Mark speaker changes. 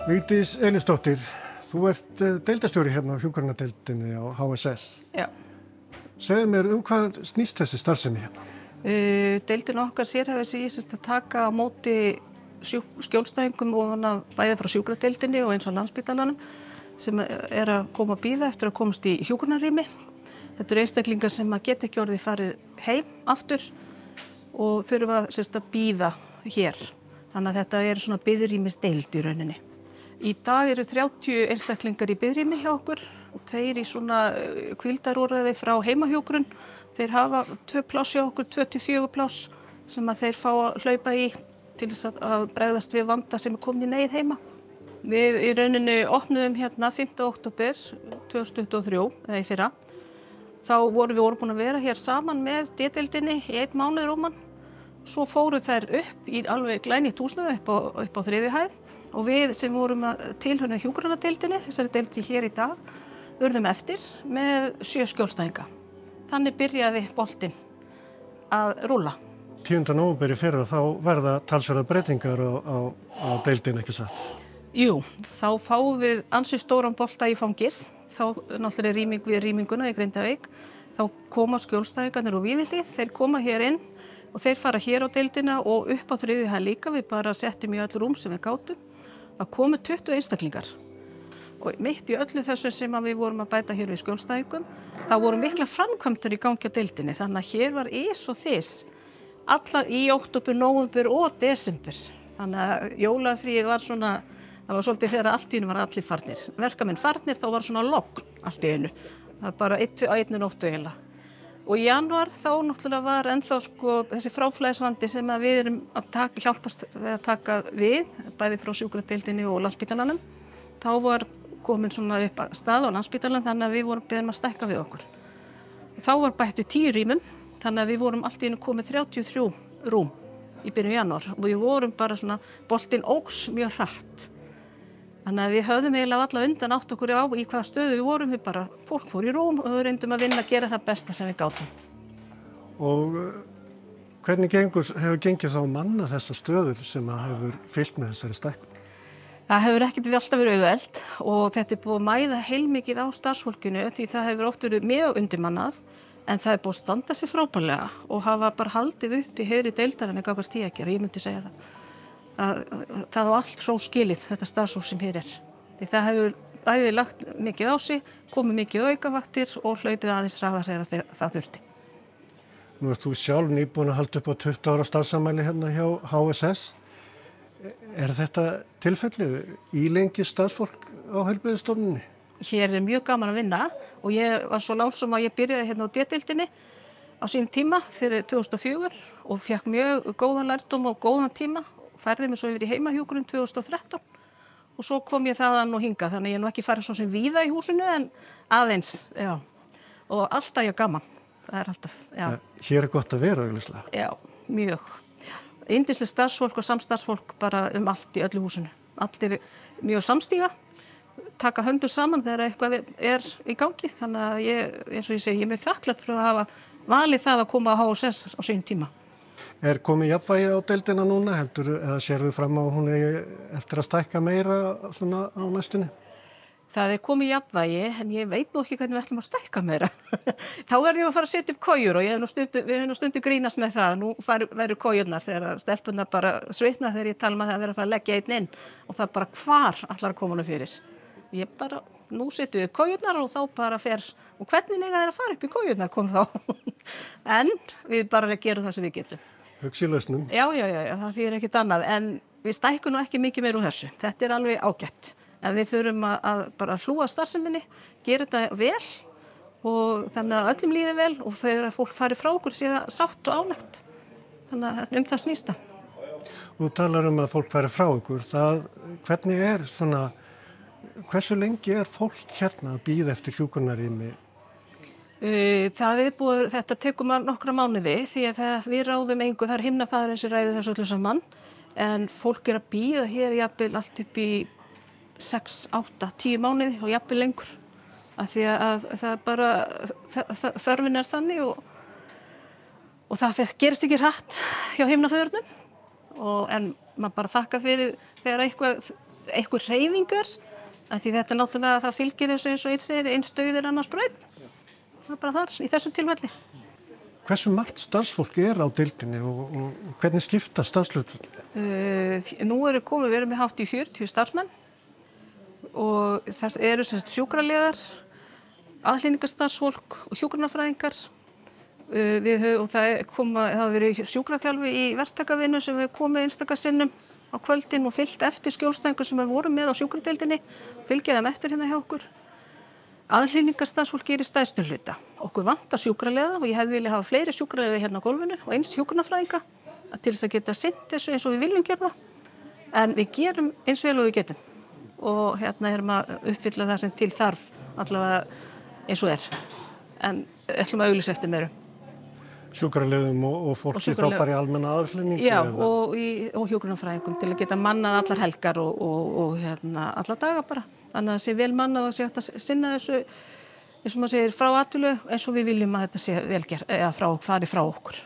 Speaker 1: Vigdís Elísdóttir, þú ert deildarstjóri hérna á hjúkrunardeildinni á HSS.
Speaker 2: Já.
Speaker 1: Segðu mér hvað snýst þessi starfsemi hérna?
Speaker 2: Deildin okkar sérhæfir sig í að taka á móti skjólstæðingum og bæði frá sjúkradeildinni og eins og Landspítalanum sem að koma að bíða eftir að komast í hjúkrunarrými. Þetta eru einstaklingar sem að geta ekki orðið farið heim aftur og þurfa að bíða hér. Þannig að þetta er svona biðrýmisdeild í rauninni. Í dag eru 30 einstaklingar í biðrými hjá okkur og 2 í svona hvíldarúrræði frá heimahjúkrun. Þeir hafa 2 pláss hjá okkur, 24 pláss sem að þeir fá að hlaupa í til þess að bregðast við vanda sem er komin í neyð heima. Við í rauninni opnuðum hérna 5. október 2023 eða í fyrra. Þá vorum við búin að vera hér saman með D-deildinni í 1 mánuð rúman. Svo fóru þær upp í alveg glænýtt húsnæði upp á 3. hæð og við sem vorum að tilhörna hjúkrunardeildinni, þessari deildi hér í dag, urðum eftir með 7 skjólstæðinga. Þannig byrjaði boltinn að rúlla.
Speaker 1: 10. nóvember í fyrra þá verða talsverðar breytingar á deildinni, ekki satt?
Speaker 2: Jú, þá fáum við ansi stóran bolta í fangið. Þá náttúrulega rýming við rýminguna í Grindavík. Þá koma skjólstæðingarnir úr Víðihlíð, þeir koma hér inn og þeir fara hér á deildina og upp á 3. hæð líka. Við bara settum í öll rúm sem við gátum. Það komu 20 einstaklingar. Og mitt í öllu þessu sem við vorum að bæta hér við skjólstæðingum, það voru mikla framkvæmdir í gangi á deildinni. Þannig að hér var ís og þys. Alla í október, nóvember og desember. Þannig að jólafríið var svona, það var svolítið þegar allt í einu var allir farnir. Verkamenn farnir, þá var svona logn allt í einu. Það var bara 1 nóttu eiginlega. Og í janúar þá náttúrulega var ennþá þessi fráflæðisvandi sem að við erum að hjálpast að taka við, bæði frá sjúkradeildinni og Landspítalanum. Þá var komin svona upp að stað á Landspítalanum þannig að við vorum beðin að stækka við okkur. Þá var bættu 10 rýmum, þannig að við vorum allt í einu komið 33 rúm í byrjun janúar og við vorum bara svona, boltinn óx mjög hratt. Þannig að við höfðum eiginlega alla undan átt okkur á í hvaða stöðu við vorum, við bara, fólk fór í rúm og við reyndum að vinna að gera það besta sem við gátum.
Speaker 1: Og hvernig hefur gengið þá manna þessa stöður sem að hefur fylgt með þessari stækkun?
Speaker 2: Það hefur ekkert alltaf verið auðvelt og þetta er búið að mæða heilmikið á starfsfólkinu því það hefur oft verið mjög undirmannað en það er búið að standa sig frábærlega og hafa bara haldið upp í heiðri deildarinnar gagnvart því að gera, ég myndi segja það. Það á allt hrós skilið, þetta starfsfólk sem hér er. Því það hefur bæði lagt mikið á sig, komið mikið aukavaktir og hlaupið aðeins hraðar þegar það þurfti.
Speaker 1: Nú ert þú sjálf nýbúin að halda upp á 20 ára starfsafmæli hérna hjá HSS. Er þetta tilfellið ílengi starfsfólk á heilbrigðisstofnuninni?
Speaker 2: Hér er mjög gaman að vinna og ég var svo lánsam að ég byrjaði hérna á D-deildinni á sínum tíma fyrir 2004 og fékk mjög góðan lærdóm og góðan tíma. Færði mig svo yfir í heimahjúkrun 2013 og svo kom ég þaðan og hingað, þannig ég nú ekki farið svo sem víða í húsinu en aðeins, já. Og alltaf ég gaman, það er alltaf, já.
Speaker 1: Hér er gott að vera, auðvitað.
Speaker 2: Já, mjög. Yndislega starfsfólk og samstarfsfólk bara allt í öllu húsinu. Allir mjög samstíga, taka höndur saman þegar eitthvað er í gangi, þannig að ég, eins og ég segi, ég er mjög þakklátt fyrir að hafa valið það að koma á HSS á sínum tíma.
Speaker 1: Er komið jafnvægi á deildina núna, eða sérðu fram á hún eftir að stækka meira svona á næstunni?
Speaker 2: Það er komið jafnvægi, en ég veit nú ekki hvernig við ætlum að stækka meira. Þá verðum við að fara að setja upp kojur og við hefum stundu grínast með það. Nú verður kojurnar þegar stelpunar bara svitna þegar ég tala um að það verður að fara að leggja einn inn og það bara hvar allar að koma nú fyrir. Ég bara, nú setjum við kojurnar og þá bara fer, og hvernig eiga þeir að fara upp í kojurnar kom þá. En við bara gerum það sem við getum.
Speaker 1: Hugsi lausnum.
Speaker 2: Já, það þýðir ekkert annað, en við stækkum nú ekki mikið meir úr þessu. Þetta er alveg ágætt. En við þurfum að bara hlúa starfseminni, gera þetta vel og þannig að öllum líði vel og þegar fólk fari frá okkur sé það sátt og ánægt. Þannig að það snýst það.
Speaker 1: Þú talar að fólk fari frá okkur. Hvernig er svona, hversu lengi er fólk hérna að bíða eftir hjúkrunarrými?
Speaker 2: Þetta tekur maður nokkra mánuði því að við ráðum engu, það er himnafaðurinn sem ræður þessu öllu saman en fólk er að bíða hér jafnvel allt upp í 6, 8, 10 mánuði og jafnvel lengur af því að það bara þörfin er þannig og það gerist ekki hratt hjá himnafaðurnum en maður bara þakka fyrir þegar eitthvað einhver hreyfingar, af því þetta náttúrulega það fylgir eins og einn segir, eins dauður annars brauð. Það bara þar, í þessum tilfelli.
Speaker 1: Hversu margt starfsfólk á deildinni og hvernig skipta starfshlutföll?
Speaker 2: Nú við erum með hátt í 40 starfsmenn og þess eru sjúkraliðar, aðhlynningarstarfsfólk og hjúkrunarfræðingar. Það hafa verið sjúkraþjálfi í verktakavinnu sem við komið einstaka sinnum á kvöldin og fylgt eftir skjólstæðingur sem við vorum með á sjúkradeildinni, fylgja þeim eftir hérna hjá okkur. Aðhlynningarstarfsfólk í stærstu hluta. Okkur vantar sjúkraliða og ég hefði viljað hafa fleiri sjúkraliða hérna á gólfinu og eins hjúkrunarfræðinga til þess að geta sinnt þessu eins og við viljum gera. En við gerum eins vel og við getum og hérna erum að uppfylla það sem til þarf allavega eins og En ætlum að auglýsa eftir meiru.
Speaker 1: Sjúkraliðum og fólki þá bara í almenna aðhlynningu?
Speaker 2: Já, og hjúkrunarfræðingum til að geta mannað allar helgar og alla daga bara. Þannig að það sé vel mannað og sé hægt að sinna þessu, eins og maður segir, frá atvinnu eins og við viljum að þetta sé vel gert, eða fari frá okkur.